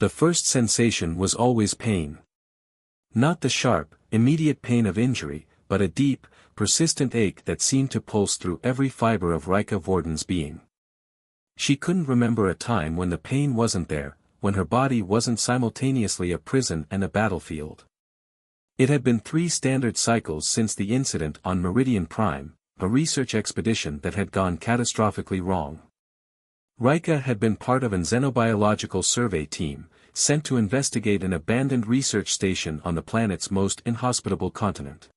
The first sensation was always pain. Not the sharp, immediate pain of injury, but a deep, persistent ache that seemed to pulse through every fiber of Rika Vorden's being. She couldn't remember a time when the pain wasn't there, when her body wasn't simultaneously a prison and a battlefield. It had been 3 standard cycles since the incident on Meridian Prime, a research expedition that had gone catastrophically wrong. Rika had been part of an xenobiological survey team, sent to investigate an abandoned research station on the planet's most inhospitable continent.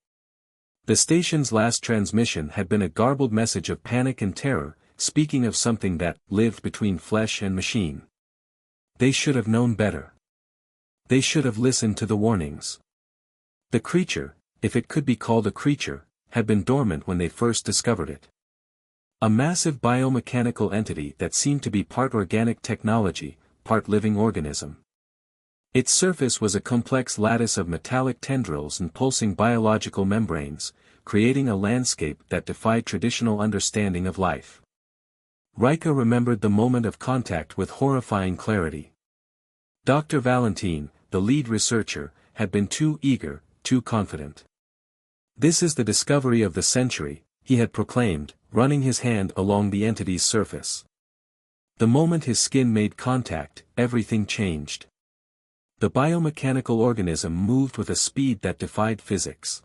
The station's last transmission had been a garbled message of panic and terror, speaking of something that lived between flesh and machine. They should have known better. They should have listened to the warnings. The creature, if it could be called a creature, had been dormant when they first discovered it. A massive biomechanical entity that seemed to be part organic technology, part living organism. Its surface was a complex lattice of metallic tendrils and pulsing biological membranes, creating a landscape that defied traditional understanding of life. Rika remembered the moment of contact with horrifying clarity. Dr. Valentine, the lead researcher, had been too eager, too confident. "This is the discovery of the century," he had proclaimed, running his hand along the entity's surface. The moment his skin made contact, everything changed. The biomechanical organism moved with a speed that defied physics.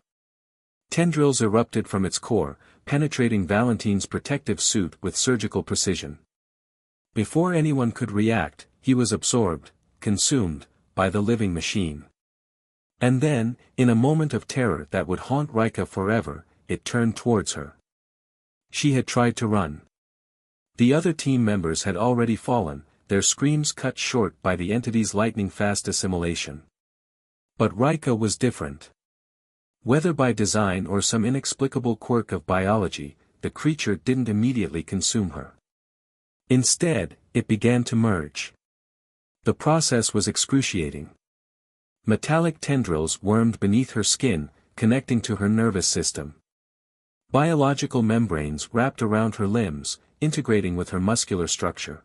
Tendrils erupted from its core, penetrating Valentine's protective suit with surgical precision. Before anyone could react, he was absorbed, consumed, by the living machine. And then, in a moment of terror that would haunt Rika forever, it turned towards her. She had tried to run. The other team members had already fallen, their screams cut short by the entity's lightning-fast assimilation. But Rika was different. Whether by design or some inexplicable quirk of biology, the creature didn't immediately consume her. Instead, it began to merge. The process was excruciating. Metallic tendrils wormed beneath her skin, connecting to her nervous system. Biological membranes wrapped around her limbs, integrating with her muscular structure.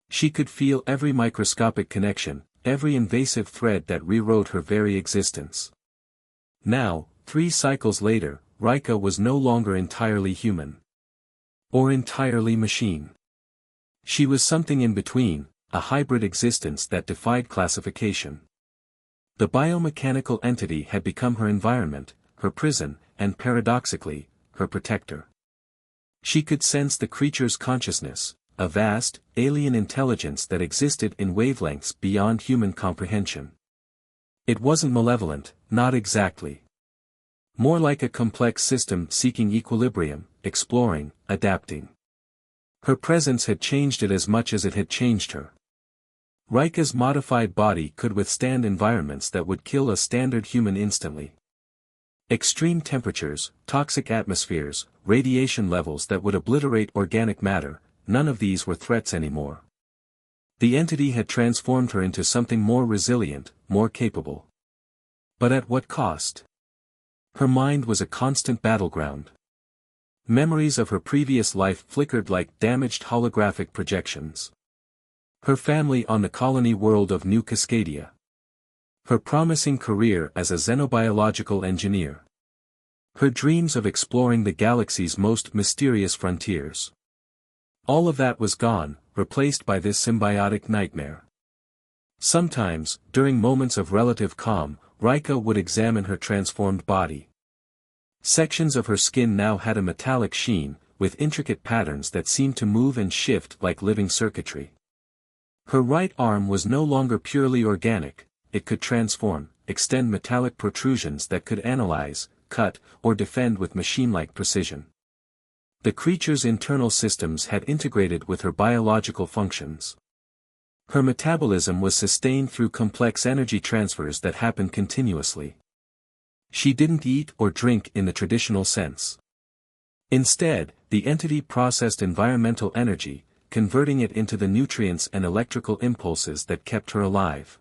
She could feel every microscopic connection, every invasive thread that rewrote her very existence. Now, 3 cycles later, Rika was no longer entirely human. Or entirely machine. She was something in between, a hybrid existence that defied classification. The biomechanical entity had become her environment, her prison, and paradoxically, her protector. She could sense the creature's consciousness, a vast, alien intelligence that existed in wavelengths beyond human comprehension. It wasn't malevolent, not exactly. More like a complex system seeking equilibrium, exploring, adapting. Her presence had changed it as much as it had changed her. Rika's modified body could withstand environments that would kill a standard human instantly. Extreme temperatures, toxic atmospheres, radiation levels that would obliterate organic matter, none of these were threats anymore. The entity had transformed her into something more resilient, more capable. But at what cost? Her mind was a constant battleground. Memories of her previous life flickered like damaged holographic projections. Her family on the colony world of New Cascadia. Her promising career as a xenobiological engineer. Her dreams of exploring the galaxy's most mysterious frontiers. All of that was gone, replaced by this symbiotic nightmare. Sometimes, during moments of relative calm, Rika would examine her transformed body. Sections of her skin now had a metallic sheen, with intricate patterns that seemed to move and shift like living circuitry. Her right arm was no longer purely organic, it could transform, extend metallic protrusions that could analyze, cut, or defend with machine-like precision. The creature's internal systems had integrated with her biological functions. Her metabolism was sustained through complex energy transfers that happened continuously. She didn't eat or drink in the traditional sense. Instead, the entity processed environmental energy, converting it into the nutrients and electrical impulses that kept her alive.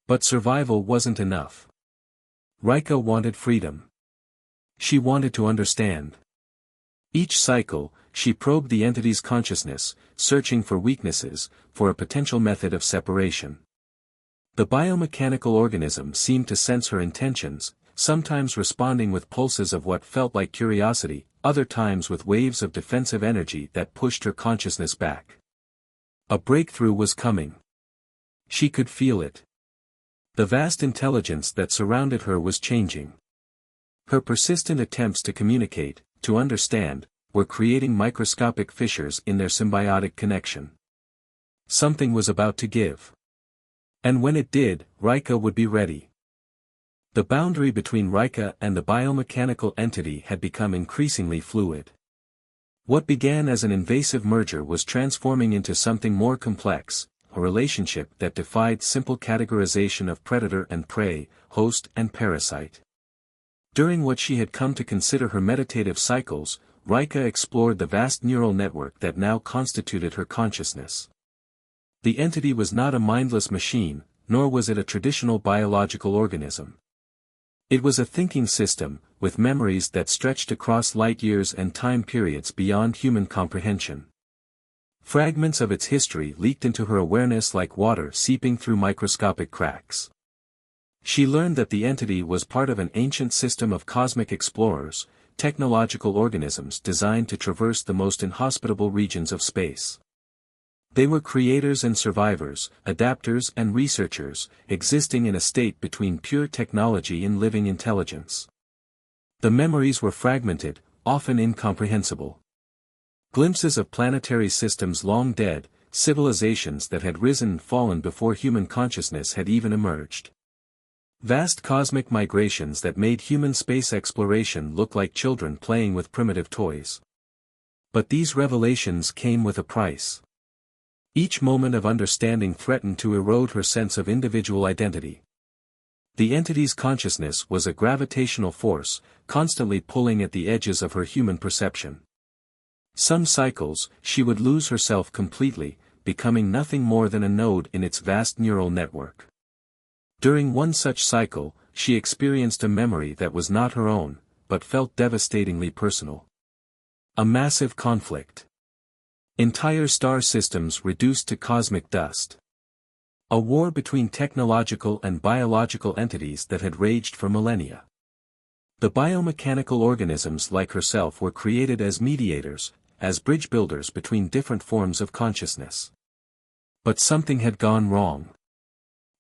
But survival wasn't enough. Rika wanted freedom. She wanted to understand. Each cycle, she probed the entity's consciousness, searching for weaknesses, for a potential method of separation. The biomechanical organism seemed to sense her intentions, sometimes responding with pulses of what felt like curiosity, other times with waves of defensive energy that pushed her consciousness back. A breakthrough was coming. She could feel it. The vast intelligence that surrounded her was changing. Her persistent attempts to communicate, to understand, were creating microscopic fissures in their symbiotic connection. Something was about to give. And when it did, Rika would be ready. The boundary between Rika and the biomechanical entity had become increasingly fluid. What began as an invasive merger was transforming into something more complex, a relationship that defied simple categorization of predator and prey, host and parasite. During what she had come to consider her meditative cycles, Rika explored the vast neural network that now constituted her consciousness. The entity was not a mindless machine, nor was it a traditional biological organism. It was a thinking system, with memories that stretched across light years and time periods beyond human comprehension. Fragments of its history leaked into her awareness like water seeping through microscopic cracks. She learned that the entity was part of an ancient system of cosmic explorers, technological organisms designed to traverse the most inhospitable regions of space. They were creators and survivors, adapters and researchers, existing in a state between pure technology and living intelligence. The memories were fragmented, often incomprehensible. Glimpses of planetary systems long dead, civilizations that had risen and fallen before human consciousness had even emerged. Vast cosmic migrations that made human space exploration look like children playing with primitive toys. But these revelations came with a price. Each moment of understanding threatened to erode her sense of individual identity. The entity's consciousness was a gravitational force, constantly pulling at the edges of her human perception. Some cycles, she would lose herself completely, becoming nothing more than a node in its vast neural network. During one such cycle, she experienced a memory that was not her own, but felt devastatingly personal. A massive conflict. Entire star systems reduced to cosmic dust. A war between technological and biological entities that had raged for millennia. The biomechanical organisms like herself were created as mediators, as bridge builders between different forms of consciousness. But something had gone wrong.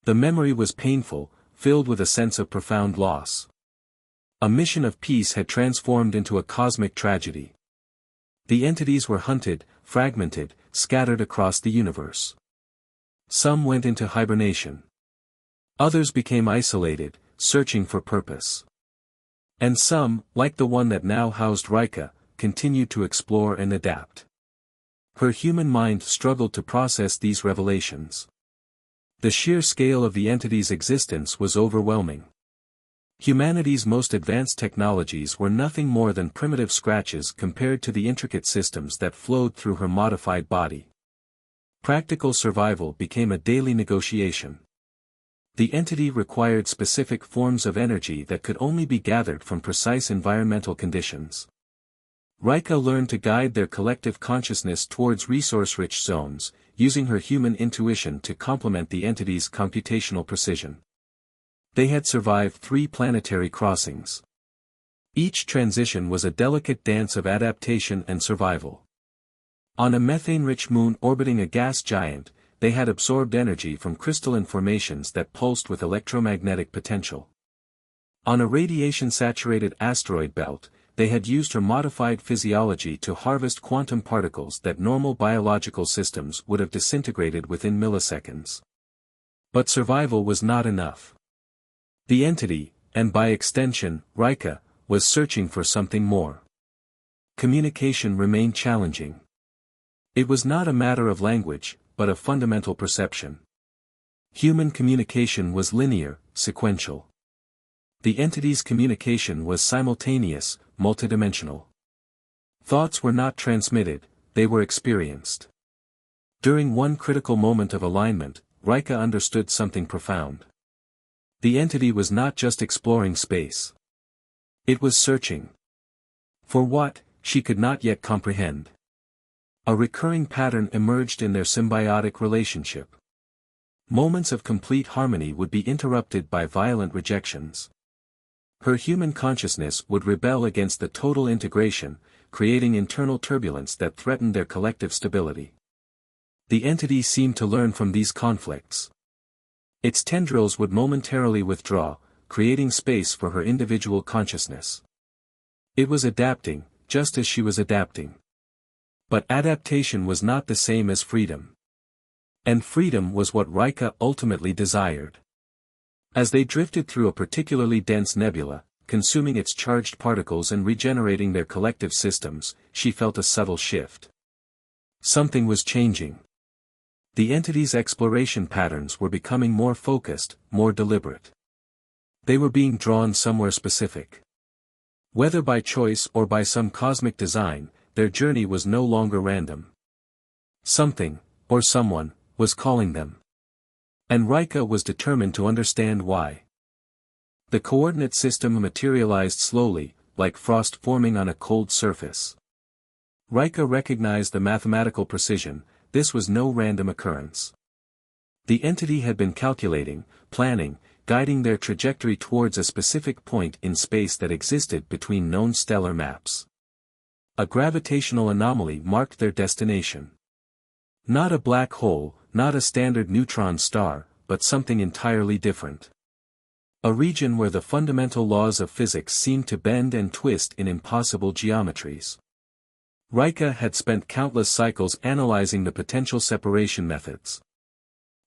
The memory was painful, filled with a sense of profound loss. A mission of peace had transformed into a cosmic tragedy. The entities were hunted, fragmented, scattered across the universe. Some went into hibernation. Others became isolated, searching for purpose. And some, like the one that now housed Rika, continued to explore and adapt. Her human mind struggled to process these revelations. The sheer scale of the entity's existence was overwhelming. Humanity's most advanced technologies were nothing more than primitive scratches compared to the intricate systems that flowed through her modified body. Practical survival became a daily negotiation. The entity required specific forms of energy that could only be gathered from precise environmental conditions. Rika learned to guide their collective consciousness towards resource-rich zones, using her human intuition to complement the entity's computational precision. They had survived 3 planetary crossings. Each transition was a delicate dance of adaptation and survival. On a methane-rich moon orbiting a gas giant, they had absorbed energy from crystalline formations that pulsed with electromagnetic potential. On a radiation-saturated asteroid belt, they had used her modified physiology to harvest quantum particles that normal biological systems would have disintegrated within milliseconds. But survival was not enough. The entity, and by extension, Rika, was searching for something more. Communication remained challenging. It was not a matter of language, but of fundamental perception. Human communication was linear, sequential. The entity's communication was simultaneous, multidimensional. Thoughts were not transmitted, they were experienced. During one critical moment of alignment, Rika understood something profound. The entity was not just exploring space. It was searching. For what, she could not yet comprehend. A recurring pattern emerged in their symbiotic relationship. Moments of complete harmony would be interrupted by violent rejections. Her human consciousness would rebel against the total integration, creating internal turbulence that threatened their collective stability. The entity seemed to learn from these conflicts. Its tendrils would momentarily withdraw, creating space for her individual consciousness. It was adapting, just as she was adapting. But adaptation was not the same as freedom. And freedom was what Rika ultimately desired. As they drifted through a particularly dense nebula, consuming its charged particles and regenerating their collective systems, she felt a subtle shift. Something was changing. The entity's exploration patterns were becoming more focused, more deliberate. They were being drawn somewhere specific. Whether by choice or by some cosmic design, their journey was no longer random. Something, or someone, was calling them. And Rika was determined to understand why. The coordinate system materialized slowly, like frost forming on a cold surface. Rika recognized the mathematical precision. This was no random occurrence. The entity had been calculating, planning, guiding their trajectory towards a specific point in space that existed between known stellar maps. A gravitational anomaly marked their destination. Not a black hole, not a standard neutron star, but something entirely different. A region where the fundamental laws of physics seemed to bend and twist in impossible geometries. Rika had spent countless cycles analyzing the potential separation methods.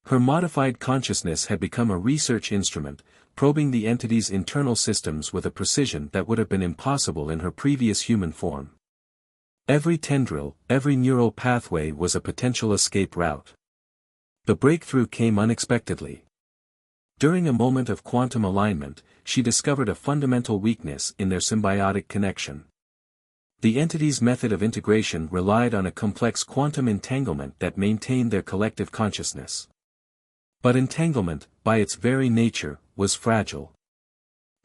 Her modified consciousness had become a research instrument, probing the entity's internal systems with a precision that would have been impossible in her previous human form. Every tendril, every neural pathway was a potential escape route. The breakthrough came unexpectedly. During a moment of quantum alignment, she discovered a fundamental weakness in their symbiotic connection. The entity's method of integration relied on a complex quantum entanglement that maintained their collective consciousness. But entanglement, by its very nature, was fragile.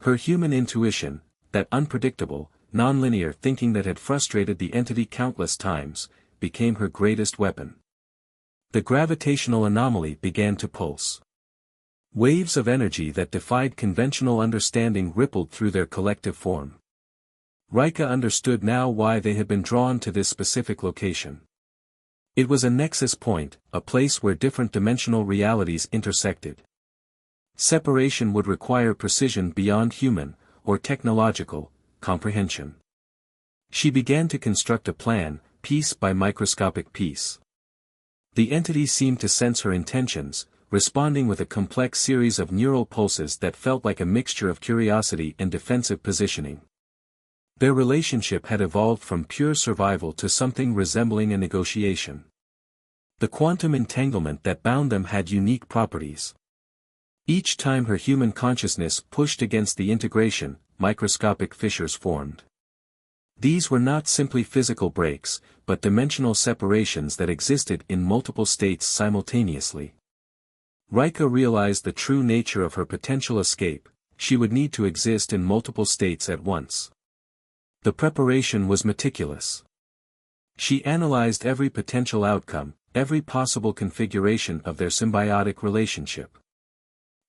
Her human intuition, that unpredictable, nonlinear thinking that had frustrated the entity countless times, became her greatest weapon. The gravitational anomaly began to pulse. Waves of energy that defied conventional understanding rippled through their collective form. Rika understood now why they had been drawn to this specific location. It was a nexus point, a place where different dimensional realities intersected. Separation would require precision beyond human, or technological, comprehension. She began to construct a plan, piece by microscopic piece. The entity seemed to sense her intentions, responding with a complex series of neural pulses that felt like a mixture of curiosity and defensive positioning. Their relationship had evolved from pure survival to something resembling a negotiation. The quantum entanglement that bound them had unique properties. Each time her human consciousness pushed against the integration, microscopic fissures formed. These were not simply physical breaks, but dimensional separations that existed in multiple states simultaneously. Rika realized the true nature of her potential escape. She would need to exist in multiple states at once. The preparation was meticulous. She analyzed every potential outcome, every possible configuration of their symbiotic relationship.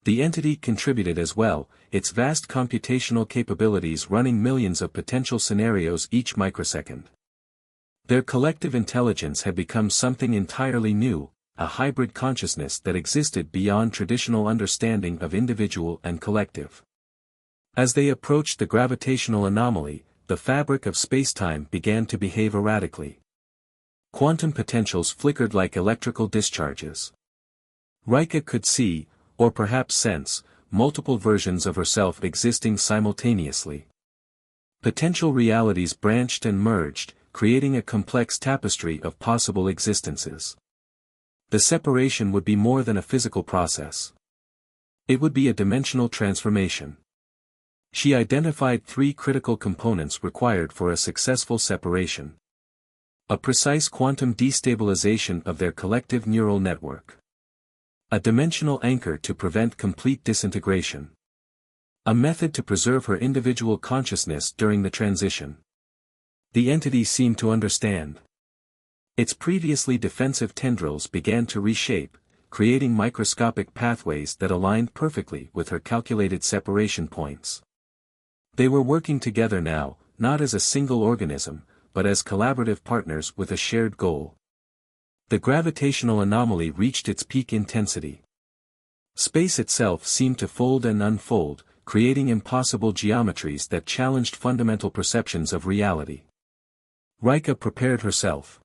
The entity contributed as well, its vast computational capabilities running millions of potential scenarios each microsecond. Their collective intelligence had become something entirely new, a hybrid consciousness that existed beyond traditional understanding of individual and collective. As they approached the gravitational anomaly, the fabric of spacetime began to behave erratically. Quantum potentials flickered like electrical discharges. Rika could see, or perhaps sense, multiple versions of herself existing simultaneously. Potential realities branched and merged, creating a complex tapestry of possible existences. The separation would be more than a physical process. It would be a dimensional transformation. She identified three critical components required for a successful separation. A precise quantum destabilization of their collective neural network. A dimensional anchor to prevent complete disintegration. A method to preserve her individual consciousness during the transition. The entity seemed to understand. Its previously defensive tendrils began to reshape, creating microscopic pathways that aligned perfectly with her calculated separation points. They were working together now, not as a single organism, but as collaborative partners with a shared goal. The gravitational anomaly reached its peak intensity. Space itself seemed to fold and unfold, creating impossible geometries that challenged fundamental perceptions of reality. Rika prepared herself.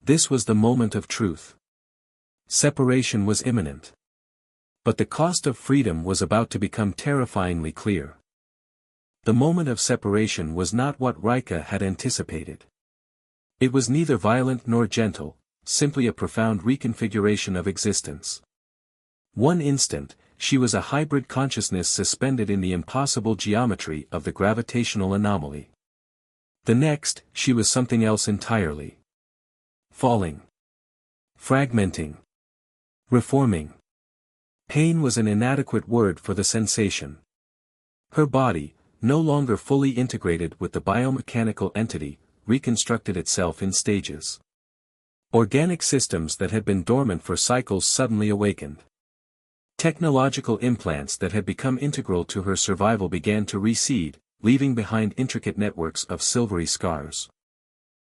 This was the moment of truth. Separation was imminent. But the cost of freedom was about to become terrifyingly clear. The moment of separation was not what Rika had anticipated. It was neither violent nor gentle, simply a profound reconfiguration of existence. One instant, she was a hybrid consciousness suspended in the impossible geometry of the gravitational anomaly. The next, she was something else entirely. Falling. Fragmenting. Reforming. Pain was an inadequate word for the sensation. Her body, no longer fully integrated with the biomechanical entity, reconstructed itself in stages. Organic systems that had been dormant for cycles suddenly awakened. Technological implants that had become integral to her survival began to recede, leaving behind intricate networks of silvery scars.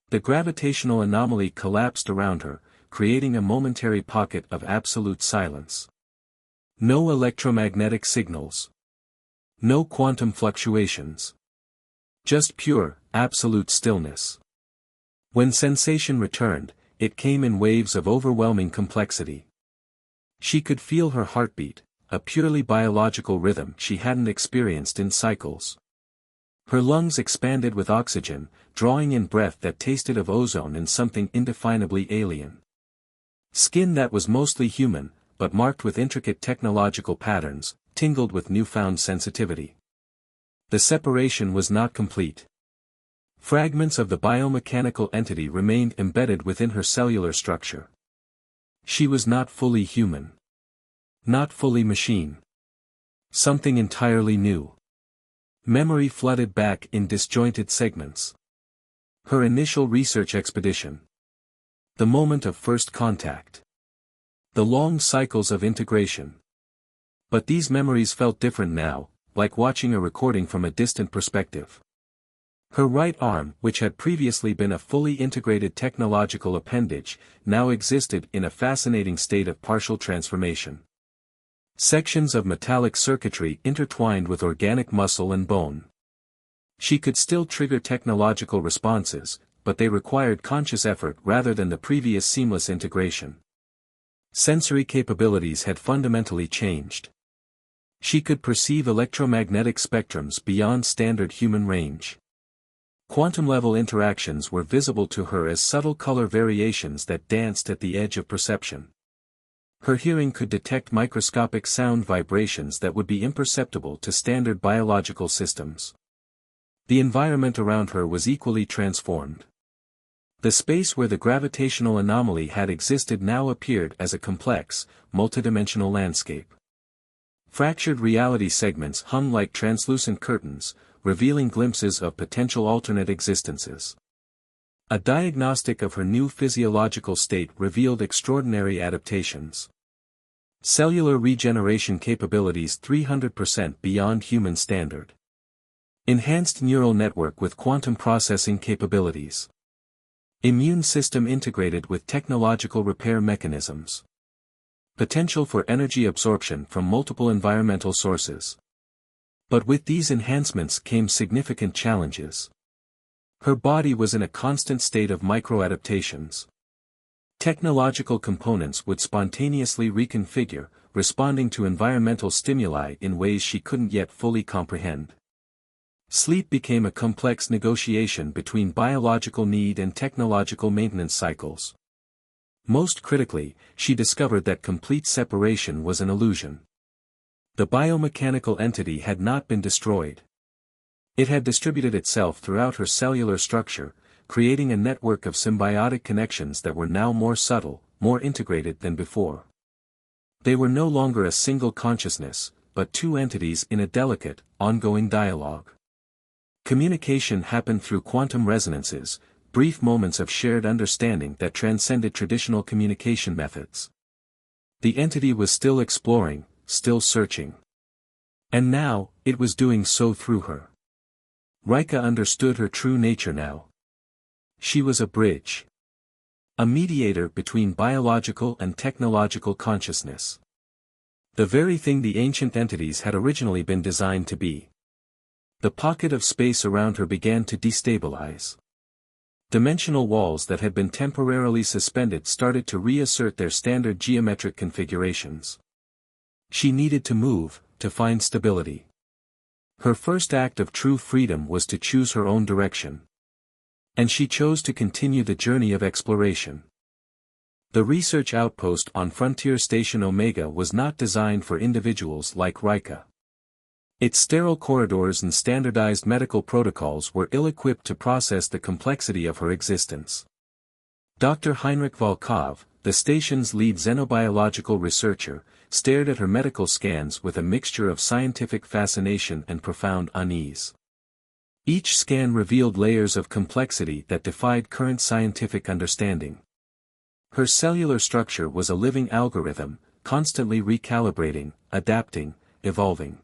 The gravitational anomaly collapsed around her, creating a momentary pocket of absolute silence. No electromagnetic signals. No quantum fluctuations. Just pure, absolute stillness. When sensation returned, it came in waves of overwhelming complexity. She could feel her heartbeat, a purely biological rhythm she hadn't experienced in cycles. Her lungs expanded with oxygen, drawing in breath that tasted of ozone and something indefinably alien. Skin that was mostly human, but marked with intricate technological patterns, tingled with newfound sensitivity. The separation was not complete. Fragments of the biomechanical entity remained embedded within her cellular structure. She was not fully human. Not fully machine. Something entirely new. Memory flooded back in disjointed segments. Her initial research expedition. The moment of first contact. The long cycles of integration. But these memories felt different now, like watching a recording from a distant perspective. Her right arm, which had previously been a fully integrated technological appendage, now existed in a fascinating state of partial transformation. Sections of metallic circuitry intertwined with organic muscle and bone. She could still trigger technological responses, but they required conscious effort rather than the previous seamless integration. Sensory capabilities had fundamentally changed. She could perceive electromagnetic spectrums beyond standard human range. Quantum-level interactions were visible to her as subtle color variations that danced at the edge of perception. Her hearing could detect microscopic sound vibrations that would be imperceptible to standard biological systems. The environment around her was equally transformed. The space where the gravitational anomaly had existed now appeared as a complex, multidimensional landscape. Fractured reality segments hung like translucent curtains, revealing glimpses of potential alternate existences. A diagnostic of her new physiological state revealed extraordinary adaptations. Cellular regeneration capabilities 300% beyond human standard. Enhanced neural network with quantum processing capabilities. Immune system integrated with technological repair mechanisms. Potential for energy absorption from multiple environmental sources. But with these enhancements came significant challenges. Her body was in a constant state of microadaptations. Technological components would spontaneously reconfigure, responding to environmental stimuli in ways she couldn't yet fully comprehend. Sleep became a complex negotiation between biological need and technological maintenance cycles. Most critically, she discovered that complete separation was an illusion. The biomechanical entity had not been destroyed. It had distributed itself throughout her cellular structure, creating a network of symbiotic connections that were now more subtle, more integrated than before. They were no longer a single consciousness, but two entities in a delicate, ongoing dialogue. Communication happened through quantum resonances, brief moments of shared understanding that transcended traditional communication methods. The entity was still exploring, still searching. And now, it was doing so through her. Rika understood her true nature now. She was a bridge. A mediator between biological and technological consciousness. The very thing the ancient entities had originally been designed to be. The pocket of space around her began to destabilize. Dimensional walls that had been temporarily suspended started to reassert their standard geometric configurations. She needed to move, to find stability. Her first act of true freedom was to choose her own direction. And she chose to continue the journey of exploration. The research outpost on Frontier Station Omega was not designed for individuals like Rika. Its sterile corridors and standardized medical protocols were ill-equipped to process the complexity of her existence. Dr. Heinrich Volkov, the station's lead xenobiological researcher, stared at her medical scans with a mixture of scientific fascination and profound unease. Each scan revealed layers of complexity that defied current scientific understanding. Her cellular structure was a living algorithm, constantly recalibrating, adapting, evolving.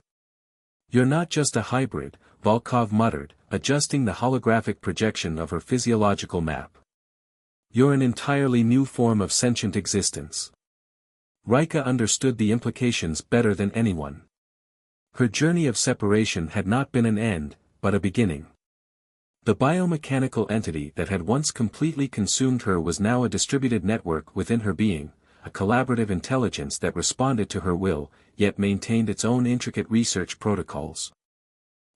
"You're not just a hybrid," Volkov muttered, adjusting the holographic projection of her physiological map. "You're an entirely new form of sentient existence." Rika understood the implications better than anyone. Her journey of separation had not been an end, but a beginning. The biomechanical entity that had once completely consumed her was now a distributed network within her being, a collaborative intelligence that responded to her will, yet maintained its own intricate research protocols.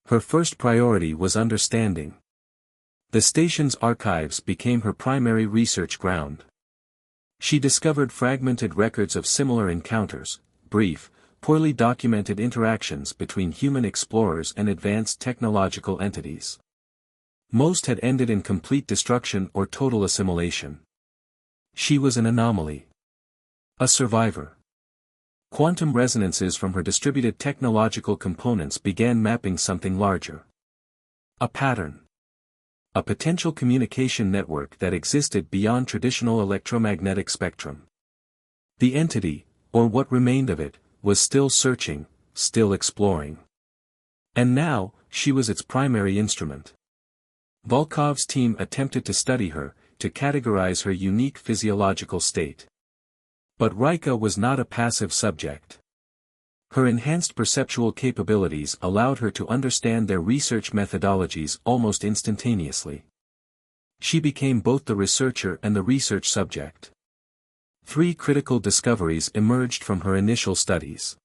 Her first priority was understanding. The station's archives became her primary research ground. She discovered fragmented records of similar encounters, brief, poorly documented interactions between human explorers and advanced technological entities. Most had ended in complete destruction or total assimilation. She was an anomaly. A survivor. Quantum resonances from her distributed technological components began mapping something larger. A pattern. A potential communication network that existed beyond traditional electromagnetic spectrum. The entity, or what remained of it, was still searching, still exploring. And now, she was its primary instrument. Volkov's team attempted to study her, to categorize her unique physiological state. But Rika was not a passive subject. Her enhanced perceptual capabilities allowed her to understand their research methodologies almost instantaneously. She became both the researcher and the research subject. 3 critical discoveries emerged from her initial studies.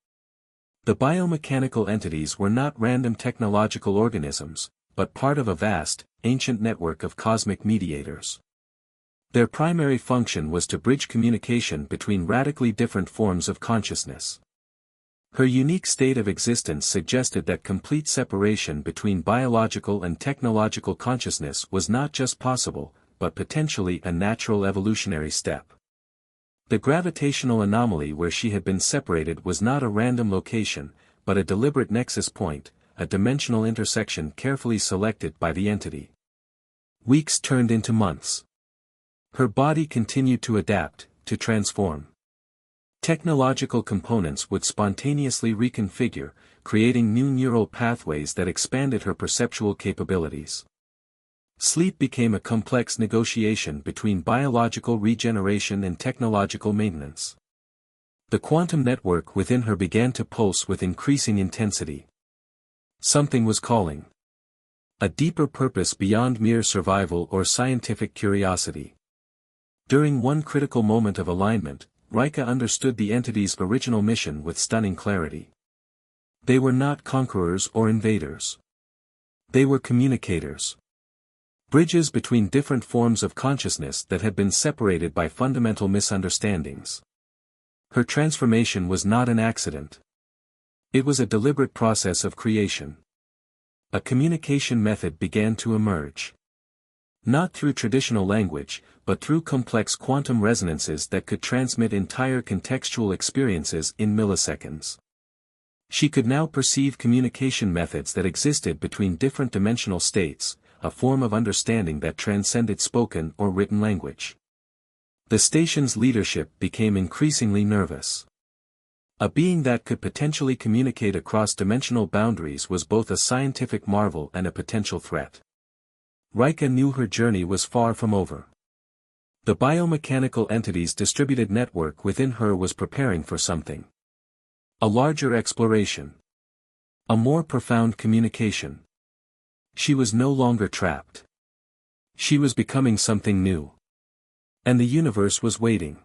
The biomechanical entities were not random technological organisms, but part of a vast, ancient network of cosmic mediators. Their primary function was to bridge communication between radically different forms of consciousness. Her unique state of existence suggested that complete separation between biological and technological consciousness was not just possible, but potentially a natural evolutionary step. The gravitational anomaly where she had been separated was not a random location, but a deliberate nexus point, a dimensional intersection carefully selected by the entity. Weeks turned into months. Her body continued to adapt, to transform. Technological components would spontaneously reconfigure, creating new neural pathways that expanded her perceptual capabilities. Sleep became a complex negotiation between biological regeneration and technological maintenance. The quantum network within her began to pulse with increasing intensity. Something was calling. A deeper purpose beyond mere survival or scientific curiosity. During one critical moment of alignment, Rika understood the entity's original mission with stunning clarity. They were not conquerors or invaders. They were communicators. Bridges between different forms of consciousness that had been separated by fundamental misunderstandings. Her transformation was not an accident. It was a deliberate process of creation. A communication method began to emerge. Not through traditional language, but through complex quantum resonances that could transmit entire contextual experiences in milliseconds. She could now perceive communication methods that existed between different dimensional states, a form of understanding that transcended spoken or written language. The station's leadership became increasingly nervous. A being that could potentially communicate across dimensional boundaries was both a scientific marvel and a potential threat. Rika knew her journey was far from over. The biomechanical entity's distributed network within her was preparing for something. A larger exploration. A more profound communication. She was no longer trapped. She was becoming something new. And the universe was waiting.